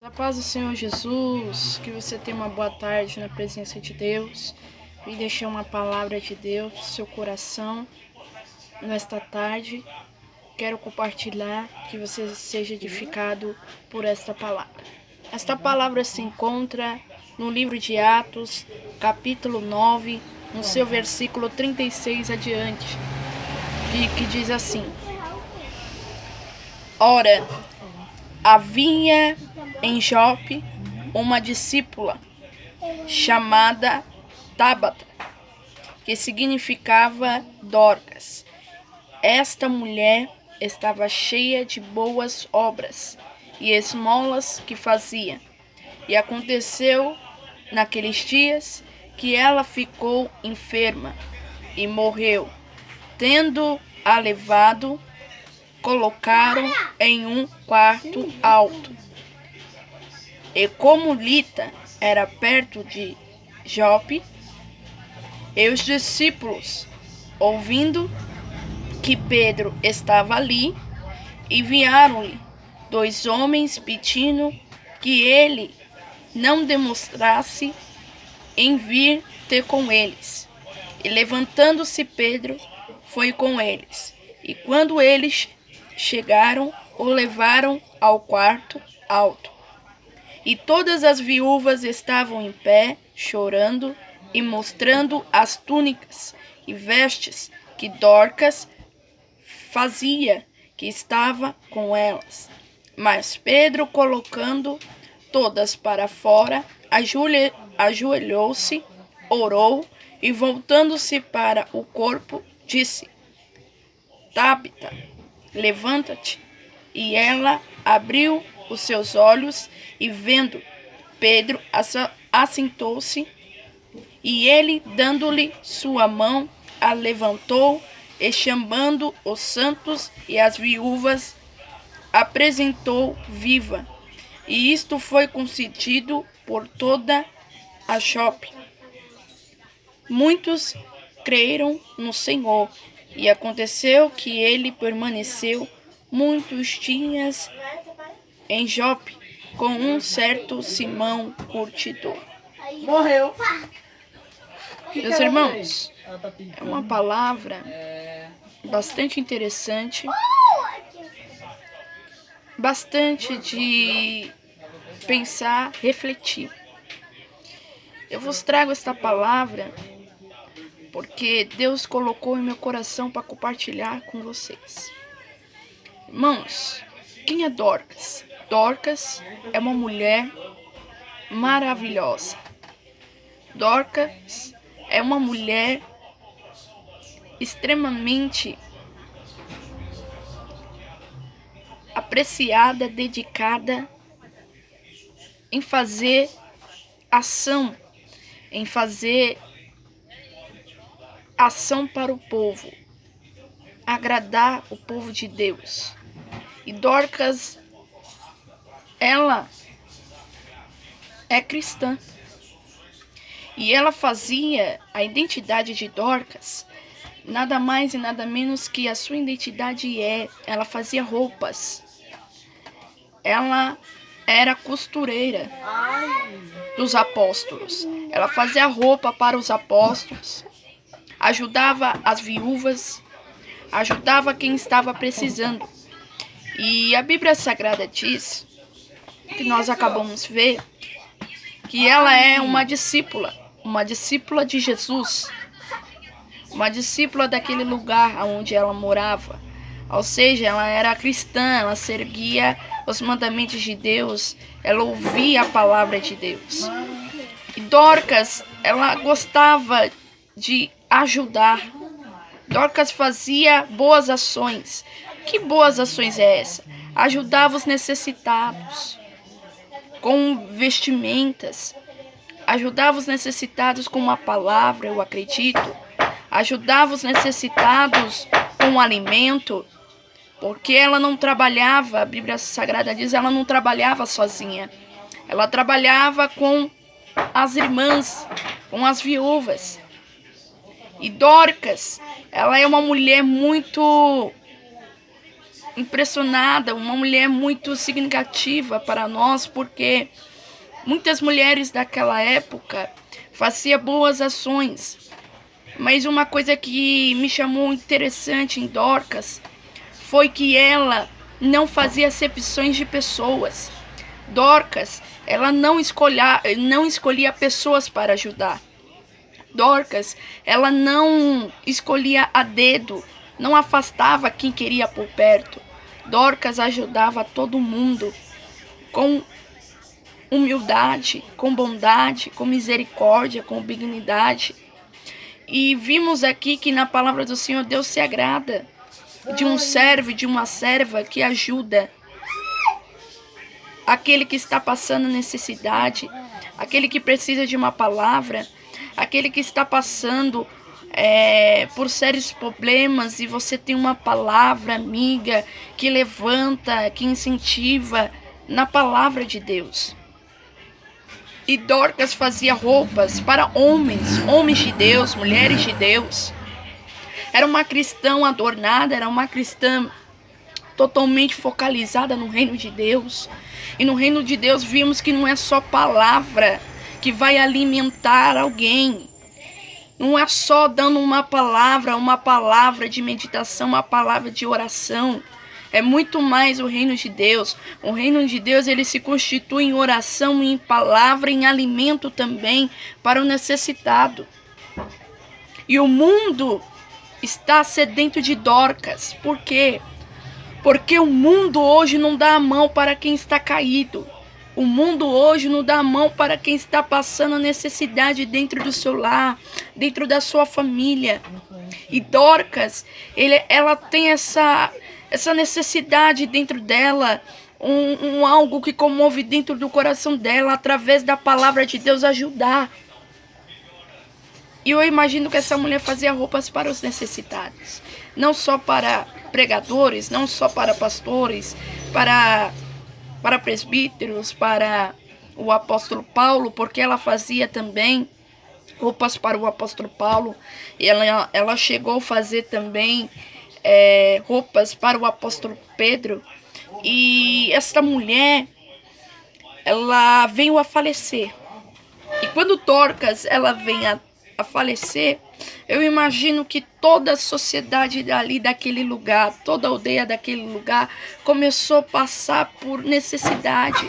A paz do Senhor Jesus, que você tenha uma boa tarde na presença de Deus e deixar uma palavra de Deus no seu coração nesta tarde. Quero compartilhar que você seja edificado por esta palavra. Esta palavra se encontra no livro de Atos, capítulo 9, no seu versículo 36 adiante, que diz assim: Ora, havia em Jope uma discípula chamada Tabata, que significava Dorcas. Esta mulher estava cheia de boas obras e esmolas que fazia. E aconteceu naqueles dias que ela ficou enferma e morreu. Tendo-a levado, colocaram em um quarto alto. E como Lita era perto de Jope, e os discípulos, ouvindo que Pedro estava ali, enviaram-lhe 2 homens pedindo que ele não demonstrasse em vir ter com eles. E levantando-se Pedro, foi com eles. E quando eles chegaram, o levaram ao quarto alto. E todas as viúvas estavam em pé, chorando e mostrando as túnicas e vestes que Dorcas fazia, que estava com elas. Mas Pedro, colocando todas para fora, ajoelhou-se, orou e, voltando-se para o corpo, disse: Tabita, levanta-te. E ela abriu os seus olhos e, vendo Pedro, assentou-se, e ele, dando-lhe sua mão, a levantou e, chamando os santos e as viúvas, apresentou viva. E isto foi concedido por toda a Jope. Muitos creram no Senhor, e aconteceu que ele permaneceu muitos dias em Jope com um certo Simão curtidor. Morreu. Meus irmãos, é uma palavra bastante interessante, bastante de pensar, refletir. Eu vos trago esta palavra porque Deus colocou em meu coração para compartilhar com vocês. Irmãos, quem é Dorcas? Dorcas é uma mulher maravilhosa. Dorcas é uma mulher extremamente apreciada, dedicada em fazer ação, para o povo, agradar o povo de Deus. E Dorcas, ela é cristã. E ela fazia a identidade de Dorcas, nada mais e nada menos que a sua identidade ela fazia roupas. Ela era costureira dos apóstolos. Ela fazia roupa para os apóstolos, ajudava as viúvas, ajudava quem estava precisando. E a Bíblia Sagrada diz, que nós acabamos de ver, que ela é uma discípula de Jesus, uma discípula daquele lugar onde ela morava. Ou seja, ela era cristã, ela seguia os mandamentos de Deus, ela ouvia a palavra de Deus. E Dorcas, ela gostava de ajudar. Dorcas fazia boas ações. Que boas ações é essa? Ajudava os necessitados com vestimentas, ajudava os necessitados com uma palavra, eu acredito, ajudava os necessitados com alimento, porque ela não trabalhava, a Bíblia Sagrada diz, ela não trabalhava sozinha, ela trabalhava com as irmãs, com as viúvas. E Dorcas, ela é uma mulher muito impressionada, uma mulher muito significativa para nós, porque muitas mulheres daquela época faziam boas ações. Mas uma coisa que me chamou interessante em Dorcas foi que ela não fazia acepções de pessoas. Dorcas, ela não escolhia pessoas para ajudar. Dorcas, ela não escolhia a dedo, não afastava quem queria por perto. Dorcas ajudava todo mundo com humildade, com bondade, com misericórdia, com benignidade. E vimos aqui que na palavra do Senhor Deus se agrada de um servo e de uma serva que ajuda aquele que está passando necessidade, aquele que precisa de uma palavra, aquele que está passando por sérios problemas e você tem uma palavra amiga que levanta, que incentiva na palavra de Deus. E Dorcas fazia roupas para homens de Deus, mulheres de Deus. Era uma cristã adornada, era uma cristã totalmente focalizada no reino de Deus. E no reino de Deus vimos que não é só palavra que vai alimentar alguém. Não é só dando uma palavra de meditação, uma palavra de oração. É muito mais o reino de Deus. O reino de Deus, ele se constitui em oração, em palavra, em alimento também para o necessitado. E o mundo está sedento de Dorcas. Por quê? Porque o mundo hoje não dá a mão para quem está caído. O mundo hoje não dá a mão para quem está passando a necessidade dentro do seu lar, dentro da sua família. E Dorcas, ela tem essa necessidade dentro dela, algo que comove dentro do coração dela, através da palavra de Deus ajudar. E eu imagino que essa mulher fazia roupas para os necessitados, não só para pregadores, não só para pastores, para presbíteros, para o apóstolo Paulo, porque ela fazia também roupas para o apóstolo Paulo. E ela chegou a fazer também roupas para o apóstolo Pedro. E esta mulher, ela veio a falecer. E quando Dorcas ela vem a falecer, eu imagino que toda a sociedade daquele lugar, toda a aldeia daquele lugar começou a passar por necessidade,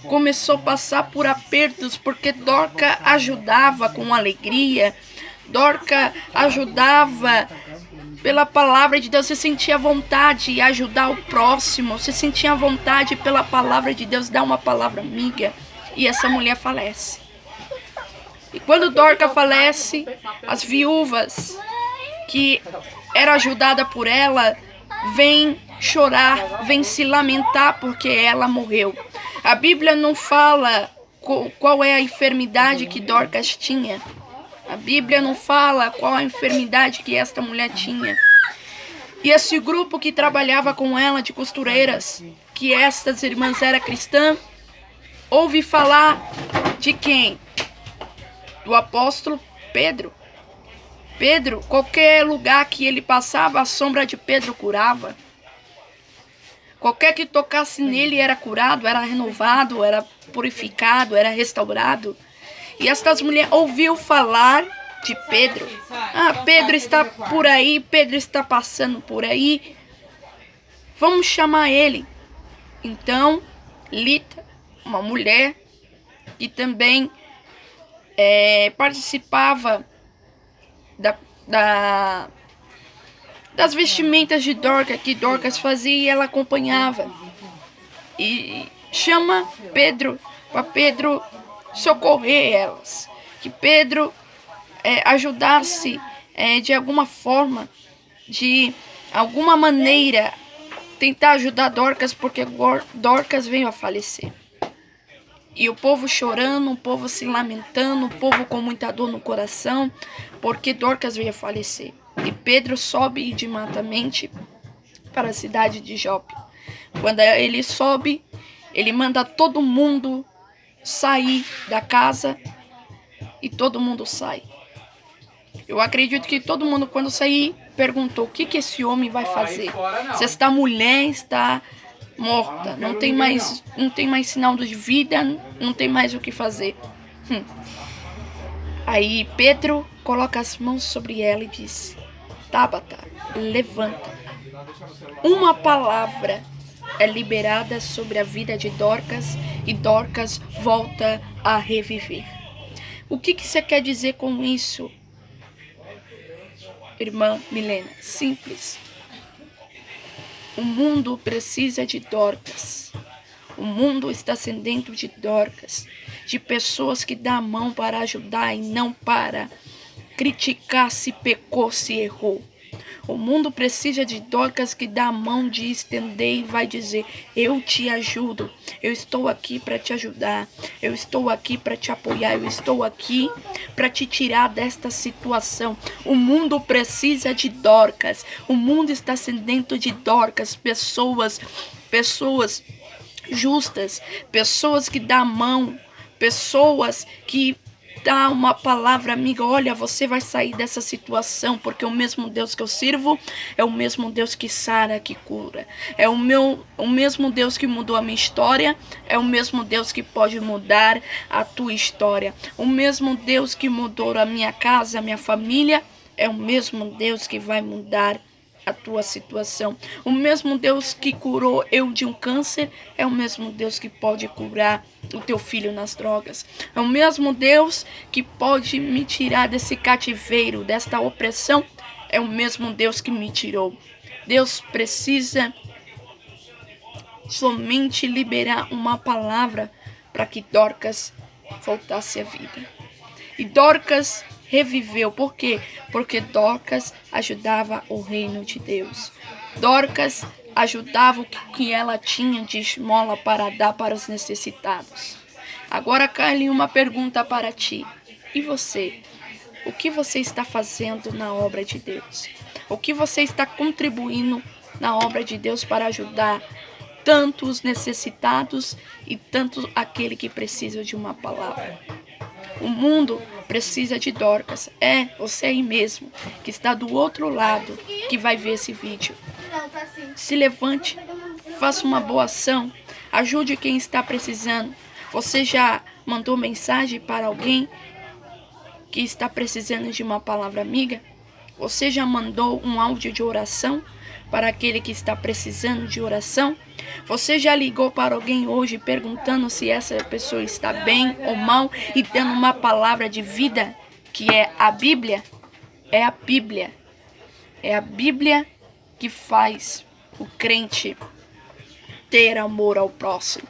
começou a passar por apertos, porque Dorcas ajudava com alegria, Dorcas ajudava pela palavra de Deus. Você sentia vontade de ajudar o próximo, você sentia vontade pela palavra de Deus, dar uma palavra amiga, e essa mulher falece. E quando Dorcas falece, as viúvas que eram ajudadas por ela vêm chorar, vêm se lamentar porque ela morreu. A Bíblia não fala qual é a enfermidade que Dorcas tinha. A Bíblia não fala qual a enfermidade que esta mulher tinha. E esse grupo que trabalhava com ela de costureiras, que estas irmãs eram cristãs, ouve falar de quem? Do apóstolo Pedro. Pedro, qualquer lugar que ele passava, a sombra de Pedro curava. Qualquer que tocasse nele era curado, era renovado, era purificado, era restaurado. E estas mulheres ouviu falar de Pedro. Ah, Pedro está por aí, Pedro está passando por aí. Vamos chamar ele. Então, Lita, uma mulher que também participava das vestimentas de Dorcas, que Dorcas fazia, e ela acompanhava. E chama Pedro, para Pedro socorrer elas. Que Pedro ajudasse de alguma forma, de alguma maneira, tentar ajudar Dorcas, porque Dorcas veio a falecer. E o povo chorando, o povo se lamentando, o povo com muita dor no coração, porque Dorcas veio a falecer. E Pedro sobe imediatamente para a cidade de Jope. Quando ele sobe, ele manda todo mundo sair da casa e todo mundo sai. Eu acredito que todo mundo, quando sair, perguntou: o que esse homem vai fazer? Se esta mulher está morta, não tem mais sinal de vida, não tem mais o que fazer. Aí Pedro coloca as mãos sobre ela e diz: Tabata, levanta. Uma palavra é liberada sobre a vida de Dorcas e Dorcas volta a reviver. O que você quer dizer com isso, irmã Milena? Simples. O mundo precisa de Dorcas. O mundo está sedento de Dorcas, de pessoas que dão a mão para ajudar e não para criticar se pecou, se errou. O mundo precisa de Dorcas que dá a mão de estender e vai dizer: eu te ajudo, eu estou aqui para te ajudar, eu estou aqui para te apoiar, eu estou aqui para te tirar desta situação. O mundo precisa de Dorcas, o mundo está sedento de Dorcas, pessoas justas, pessoas que dão a mão, pessoas que dá uma palavra amiga: olha, você vai sair dessa situação, porque o mesmo Deus que eu sirvo é o mesmo Deus que sara, que cura. É o mesmo Deus que mudou a minha história, é o mesmo Deus que pode mudar a tua história. O mesmo Deus que mudou a minha casa, a minha família, é o mesmo Deus que vai mudar a tua situação. O mesmo Deus que curou eu de um câncer é o mesmo Deus que pode curar o teu filho nas drogas. É o mesmo Deus que pode me tirar desse cativeiro, desta opressão. É o mesmo Deus que me tirou. Deus precisa somente liberar uma palavra para que Dorcas voltasse à vida. E Dorcas reviveu. Por quê? Porque Dorcas ajudava o reino de Deus. Dorcas ajudava o que ela tinha de esmola para dar para os necessitados. Agora, Kylie, uma pergunta para ti. E você? O que você está fazendo na obra de Deus? O que você está contribuindo na obra de Deus para ajudar tanto os necessitados e tanto aquele que precisa de uma palavra? O mundo precisa de Dorcas. É você aí mesmo, que está do outro lado, que vai ver esse vídeo. Se levante, faça uma boa ação, ajude quem está precisando. Você já mandou mensagem para alguém que está precisando de uma palavra amiga? Você já mandou um áudio de oração para aquele que está precisando de oração? Você já ligou para alguém hoje perguntando se essa pessoa está bem ou mal e dando uma palavra de vida, que é a Bíblia? É a Bíblia. É a Bíblia que faz o crente ter amor ao próximo.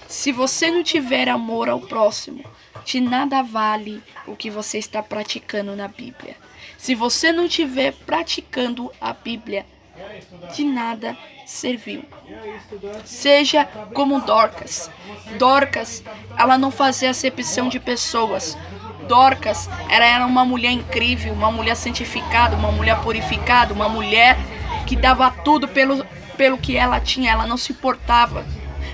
Se você não tiver amor ao próximo, de nada vale o que você está praticando na Bíblia. Se você não estiver praticando a Bíblia, de nada serviu. Seja como Dorcas. Dorcas, ela não fazia acepção de pessoas. Dorcas era uma mulher incrível, uma mulher santificada, uma mulher purificada, uma mulher que dava tudo pelo que ela tinha. Ela não se importava,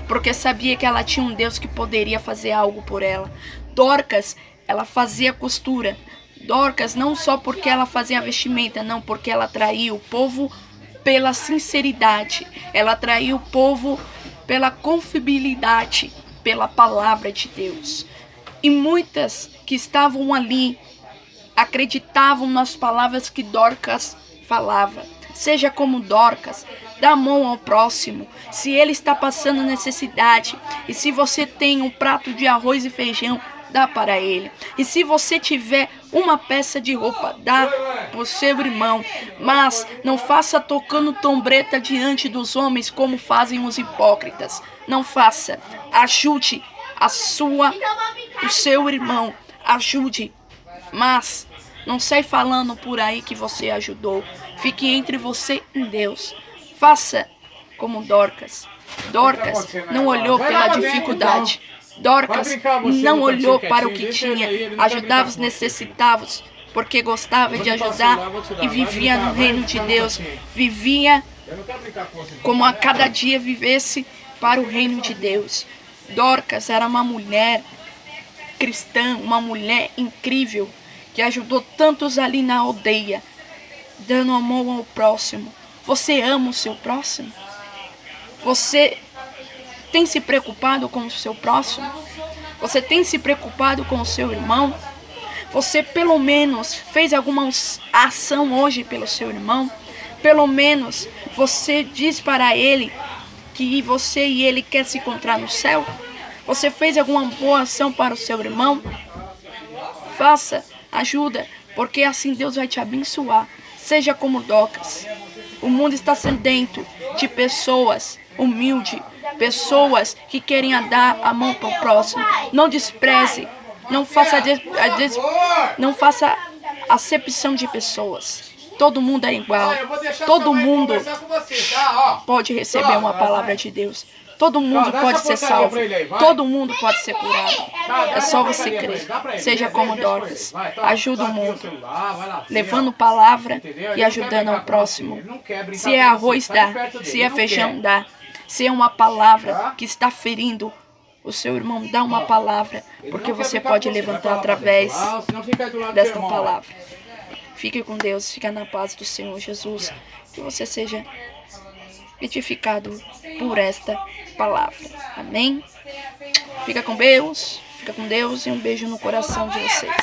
porque sabia que ela tinha um Deus que poderia fazer algo por ela. Dorcas, ela fazia costura. Dorcas, não só porque ela fazia vestimenta, não, porque ela atraía o povo pela sinceridade. Ela atraía o povo pela confiabilidade, pela palavra de Deus. E muitas que estavam ali acreditavam nas palavras que Dorcas falava. Seja como Dorcas, dá a mão ao próximo. Se ele está passando necessidade, e se você tem um prato de arroz e feijão, dá para ele. E se você tiver uma peça de roupa, dá para o seu irmão. Mas não faça tocando trombeta diante dos homens como fazem os hipócritas. Não faça. Ajude o seu irmão. Ajude. Mas não sai falando por aí que você ajudou. Fique entre você e Deus. Faça como Dorcas. Dorcas não olhou pela dificuldade. Dorcas não olhou para o que tinha, ajudava os necessitados, porque gostava de ajudar e vivia no reino de Deus. Vivia como a cada dia vivesse para o reino de Deus. Dorcas era uma mulher cristã, uma mulher incrível, que ajudou tantos ali na aldeia. dando amor ao próximo. Você ama o seu próximo? Você tem se preocupado com o seu próximo? Você tem se preocupado com o seu irmão? Você pelo menos fez alguma ação hoje pelo seu irmão? Pelo menos você diz para ele que você e ele quer se encontrar no céu? Você fez alguma boa ação para o seu irmão? Faça, ajuda, porque assim Deus vai te abençoar. Seja como Dorcas. O mundo está sedento de pessoas humildes, pessoas que querem dar a mão para o próximo. Não despreze, não faça acepção de pessoas. Todo mundo é igual. Todo mundo pode receber uma palavra de Deus. Todo mundo pode ser salvo. Todo mundo pode ser curado. É só você crer. Seja como Dorcas. Ajuda o mundo. Levando palavra e ajudando ao próximo. Se é arroz, dá. Se é feijão, dá. Se é uma palavra que está ferindo o seu irmão, dá uma palavra. Porque você pode levantar através desta palavra. Fique com Deus. Fica na paz do Senhor Jesus. Que você seja edificado por esta palavra. Amém? Fica com Deus e um beijo no coração de vocês.